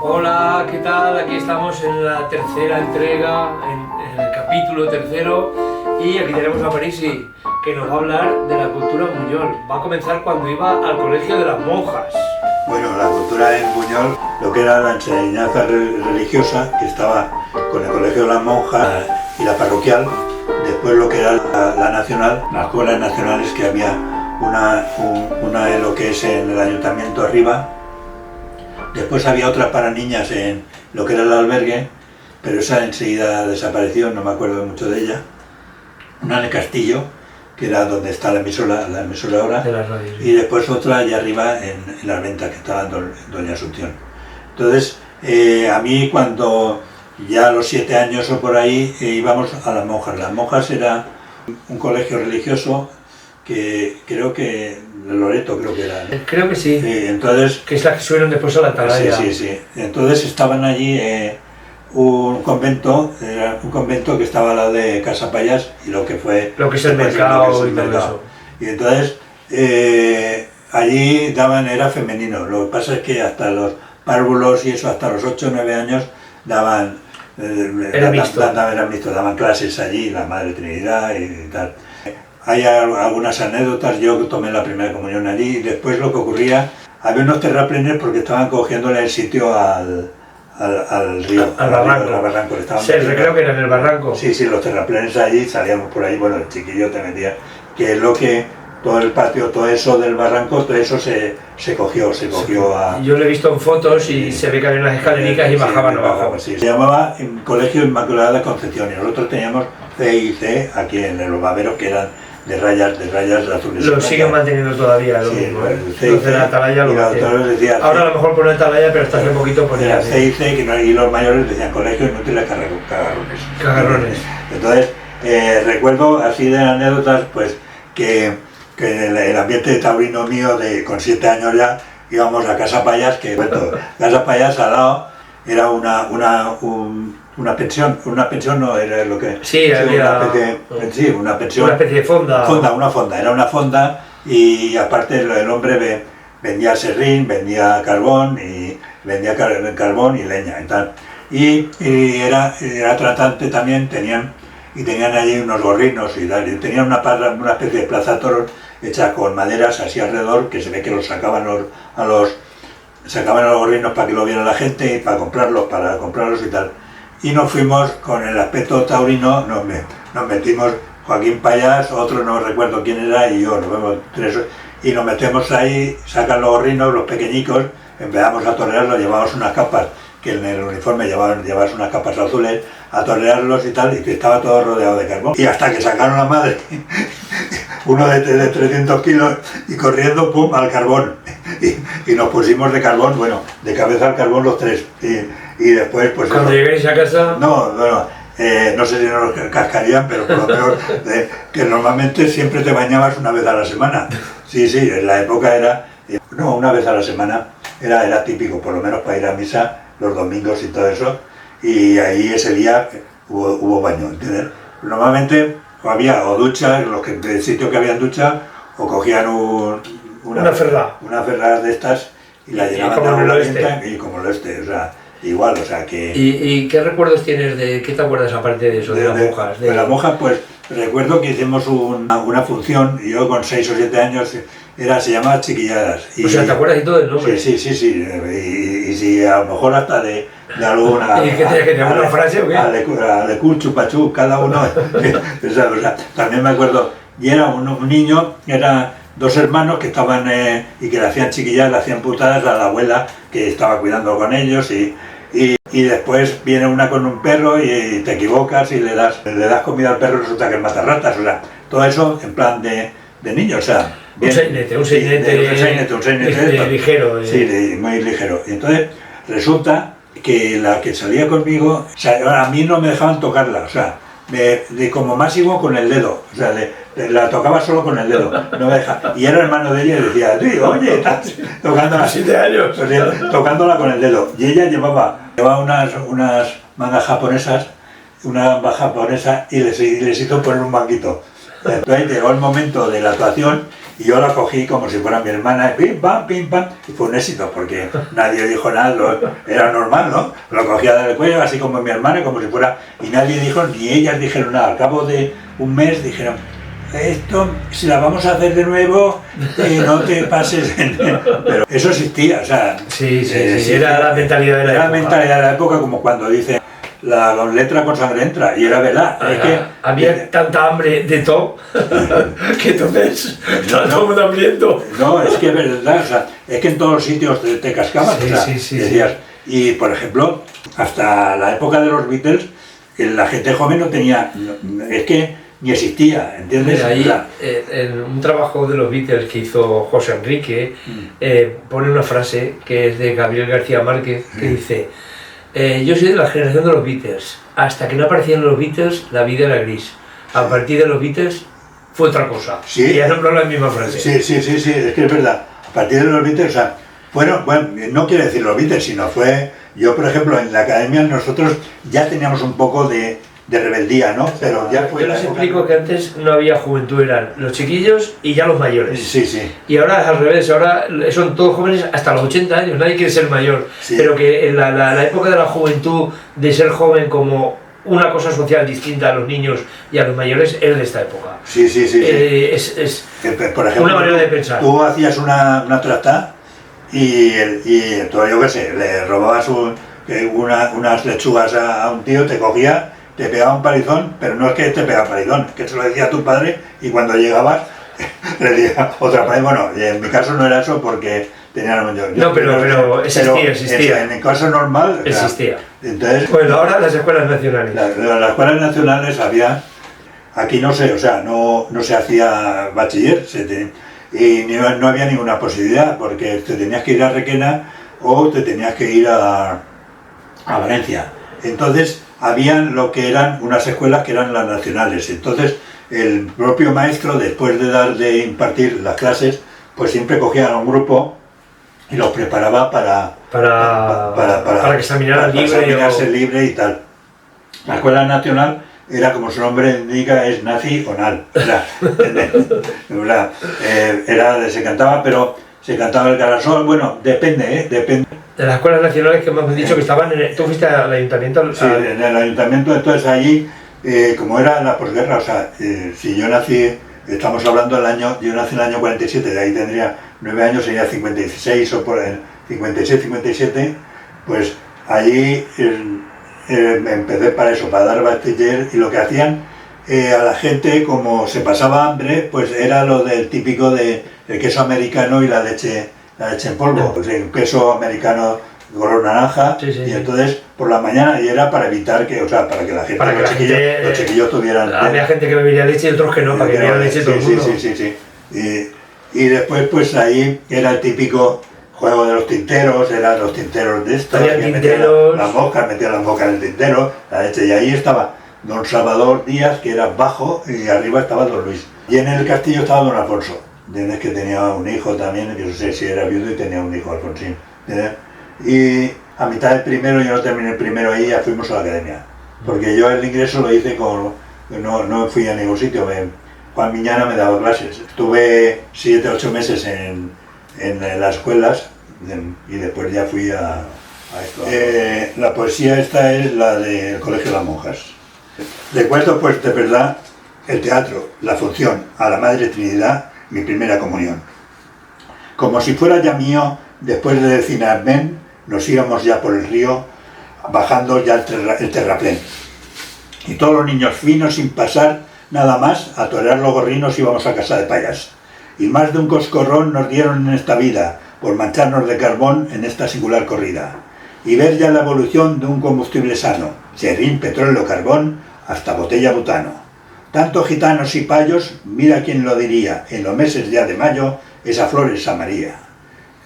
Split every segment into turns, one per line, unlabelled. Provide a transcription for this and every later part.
Hola, ¿qué tal? Aquí estamos en la tercera entrega, en el capítulo tercero, y aquí tenemos a Parisi, que nos va a hablar de la cultura en Buñol. Va a comenzar cuando iba al colegio de las monjas.
Bueno, la cultura en Buñol, lo que era la enseñanza religiosa, que estaba con el colegio de las monjas y la parroquial, después lo que era la nacional, las escuelas nacionales, que había una en lo que es en el ayuntamiento arriba, después había otra para niñas en lo que era el albergue, pero esa enseguida desapareció, no me acuerdo mucho de ella, una en el castillo, que era donde está la emisora ahora,
De las radios.
y después otra allá arriba en las ventas, que estaba en Doña Asunción. Entonces, a mí cuando ya a los 7 años o por ahí íbamos a las monjas. Las monjas era un colegio religioso que creo que, de Loreto creo que era, ¿no?
Creo que sí,
Entonces,
que es la que subieron después a la atalaya.
sí. Entonces estaban allí un convento que estaba al lado de Casa Payas y lo que fue...
Lo que es el mercado y todo eso.
Y entonces allí era femenino. Lo que pasa es que hasta los párvulos y eso, hasta los 8 o 9 años daban...
Era mixto,
daban clases allí, la Madre Trinidad y tal. Hay algunas anécdotas. Yo tomé la primera comunión allí y después lo que ocurría, había unos terraplenes porque estaban cogiéndole el sitio al río,
al barranco. Sí, creo que era en el barranco.
Sí, los terraplenes allí, salíamos por ahí, bueno, el chiquillo te metía, que es lo que todo el patio, todo eso del barranco, todo eso se cogió a...
Yo lo he visto en fotos y se ve que había unas escaleras y bajaban abajo.
Sí. Se llamaba Colegio Inmaculada Concepción y nosotros teníamos C y C aquí en los baberos, que eran de rayas azules.
Lo siguen manteniendo todavía, lo mismo, ¿eh? Los de la atalaya lo mantienen. Ahora a lo mejor pone atalaya, pero hasta hace poquito ponía
C y C, y los mayores decían colegio inútiles cagarrones. Entonces, recuerdo así de anécdotas, pues, que el ambiente taurino mío, con 7 años ya, íbamos a Casa Payas, Casa Payas al lado era una pensión no era lo que...
Sí, había...
una pensión.
Una especie de fonda.
Era una fonda, y aparte el hombre vendía serrín, vendía carbón y leña y tal. Y era tratante también, tenían allí unos gorrinos y tal, y tenían una especie de plaza toros hecha con maderas así alrededor, que se ve que los sacaban los gorrinos para que lo viera la gente y para comprarlos y tal. Y nos fuimos con el aspecto taurino, nos metimos Joaquín Payas, otro no recuerdo quién era, y yo, nos vemos tres, y nos metemos ahí, sacan los gorrinos, los pequeñicos, empezamos a torearlos, llevamos unas capas, que en el uniforme llevabas unas capas azules, a torearlos y tal, y que estaba todo rodeado de carbón. Y hasta que sacaron la madre, uno de 300 kilos, y corriendo, pum, al carbón. Y nos pusimos de carbón, bueno, de cabeza al carbón los tres. Y después, pues...
Cuando lleguéis a casa...
No sé si nos cascarían, pero por lo menos que normalmente siempre te bañabas una vez a la semana. Sí, en la época era... una vez a la semana era típico, por lo menos para ir a misa los domingos y todo eso. Y ahí ese día hubo baño, ¿entiendes? Normalmente había o duchas, del sitio que habían ducha, o cogían una ferrada de estas y la llenaban de agua caliente, y como el oeste, o sea, igual, o sea que...
¿Y qué recuerdos tienes qué te acuerdas aparte de eso, de las monjas?
De las monjas, pues recuerdo que hicimos una función, y yo con 6 o 7 años, se llamaba Chiquilladas.
O sea, ¿te acuerdas y todo el nombre?
Sí, y si a lo mejor hasta de alguna...
¿Y qué tenías que tener una frase o qué?
De cul, chupachú, cada uno... o sea, también me acuerdo, y era un niño, era 2 hermanos que estaban y que le hacían chiquilladas, le hacían putadas a la abuela que estaba cuidando con ellos, y después viene una con un perro y te equivocas y le das comida al perro y resulta que es matarratas, o sea, todo eso en plan de niño, o sea...
Un sainete ligero.
Sí, muy ligero. Y entonces resulta que la que salía conmigo, o sea, a mí no me dejaban tocarla, o sea, como máximo con el dedo, o sea, la tocaba solo con el dedo, no me dejaba. Y era hermano de ella y decía, sí, oye, estás tocándola,
7 años,
o sea, tocándola con el dedo. Y ella llevaba unas mangas japonesas, una gamba japonesa, y les hizo poner un manguito. Entonces llegó el momento de la actuación Y yo la cogí como si fuera mi hermana, pim pam, y fue un éxito, porque nadie dijo nada, era normal, ¿no? Lo cogía del cuello, así como mi hermana, como si fuera, y nadie dijo, ni ellas dijeron nada. Al cabo de un mes dijeron, esto, si la vamos a hacer de nuevo, no te pases. Pero eso existía, o sea...
Sí, era la mentalidad de la época.
Era la mentalidad de la época, como cuando dice, la letra con sangre entra, y era verdad. Es que,
había tanta hambre de todo, que entonces estaba todo el mundo hambriento.
No, es que es verdad, o sea, es que en todos los sitios te cascaban, o sea, decías, y por ejemplo, hasta la época de los Beatles, la gente joven no tenía, es que ni existía, ¿entiendes?
Mira, ahí, en un trabajo de los Beatles que hizo José Enrique, pone una frase que es de Gabriel García Márquez, que dice, yo soy de la generación de los Beatles, hasta que no aparecían los Beatles la vida era gris, a partir de los Beatles fue otra cosa,
sí,
y ya no la misma frase.
Sí, es que es verdad, a partir de los Beatles, o sea, bueno, no quiere decir los Beatles, sino fue, yo por ejemplo en la academia nosotros ya teníamos un poco de rebeldía, ¿no? Pero ya fue.
Yo les explico que antes no había juventud, eran los chiquillos y ya los mayores.
Sí.
Y ahora es al revés, ahora son todos jóvenes hasta los 80 años, nadie quiere ser mayor. Sí. Pero que en la época de la juventud, de ser joven como una cosa social distinta a los niños y a los mayores, es de esta época.
Sí.
Es
por ejemplo,
una manera de pensar.
Tú hacías una trata y tú, yo qué sé, le robabas unas lechugas a un tío, te cogía, te pegaba un palizón, pero no es que te pegaba palizón, es que se lo decía a tu padre y cuando llegabas le decía otra vez. Bueno, en mi caso no era eso porque tenía
no, pero existía.
En el caso normal
existía.
Entonces,
bueno, ahora las escuelas nacionales.
Las escuelas nacionales había, aquí no sé, o sea, no se hacía bachiller y no había ninguna posibilidad porque te tenías que ir a Requena o te tenías que ir a Valencia. Entonces, habían lo que eran unas escuelas que eran las nacionales. Entonces, el propio maestro, después de impartir las clases, pues siempre cogía a un grupo y los preparaba para
que
examinarse libre y tal. La escuela nacional era, como su nombre indica, es nacional. Se cantaba, pero se cantaba el carasol. Bueno, depende.
De las escuelas nacionales que me han dicho que estaban tú fuiste al ayuntamiento.
Sí, en el ayuntamiento. Entonces allí, como era la posguerra, o sea, si yo nací, estamos hablando yo nací en el año 47, de ahí tendría 9 años, sería 56 o por el 56, 57, pues allí empecé para eso, para dar bachiller, y lo que hacían a la gente, como se pasaba hambre, pues era lo del típico de el queso americano y la leche en polvo, pues un queso americano color naranja, y entonces por la mañana, y era para evitar que, o sea, para que la gente, los chiquillos tuvieran...
Había gente que bebía leche y otros que no, para que bebieran leche todo el mundo.
Sí. Y después pues ahí era el típico juego de los tinteros, eran los tinteros de estos, que metían las moscas en el tintero, la leche, y ahí estaba don Salvador Díaz, que era bajo, y arriba estaba don Luis. Y en el castillo estaba don Alfonso, ¿entiendes? Que tenía un hijo también, que no sé si era viudo y tenía un hijo, Alfonsín, ¿entiendes? Y a mitad del primero, yo no terminé el primero ahí, ya fuimos a la academia. Porque yo el ingreso lo hice no fui a ningún sitio, Juan Miñana me daba clases. Estuve 7 o 8 meses en las escuelas y después ya fui a esto. La poesía esta es la del Colegio de las Monjas. Le cuento pues de verdad el teatro, la función, a la Madre Trinidad, mi primera comunión. Como si fuera ya mío, después de decir amén, nos íbamos ya por el río, bajando ya el terraplén. Y todos los niños finos, sin pasar nada más, a torear los gorrinos íbamos a casa de payas. Y más de un coscorrón nos dieron en esta vida, por mancharnos de carbón en esta singular corrida. Y ver ya la evolución de un combustible sano, serrín, petróleo, carbón, hasta botella butano. Tantos gitanos y payos, mira quién lo diría, en los meses ya de mayo, esa flor es San María.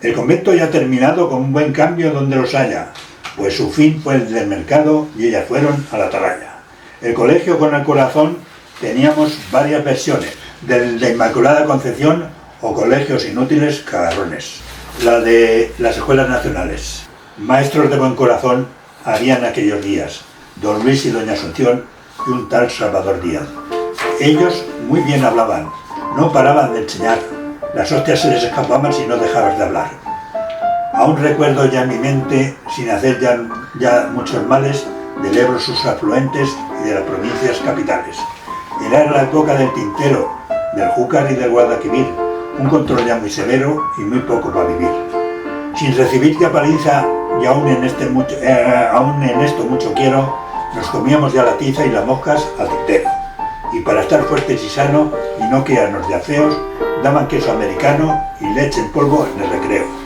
El convento ya ha terminado con un buen cambio donde los haya, pues su fin fue el del mercado y ellas fueron a la atalaya. El colegio con el corazón teníamos varias versiones, del de Inmaculada Concepción o colegios inútiles cagarrones. La de las escuelas nacionales. Maestros de buen corazón habían aquellos días, don Luis y doña Asunción y un tal Salvador Díaz. Ellos muy bien hablaban, no paraban de enseñar, Las hostias se les escapaban si no dejabas de hablar. Aún recuerdo ya en mi mente, sin hacer ya muchos males, del Ebro sus afluentes y de las provincias capitales. Llenar la boca del Tintero, del Júcar y del Guadalquivir, un control ya muy severo y muy poco para vivir. Sin recibir ya paliza, y aún en esto mucho quiero, nos comíamos ya la tiza y las moscas al tintero. Y para estar fuertes y sanos, y no quedarnos de afeos, daban queso americano y leche en polvo en el recreo.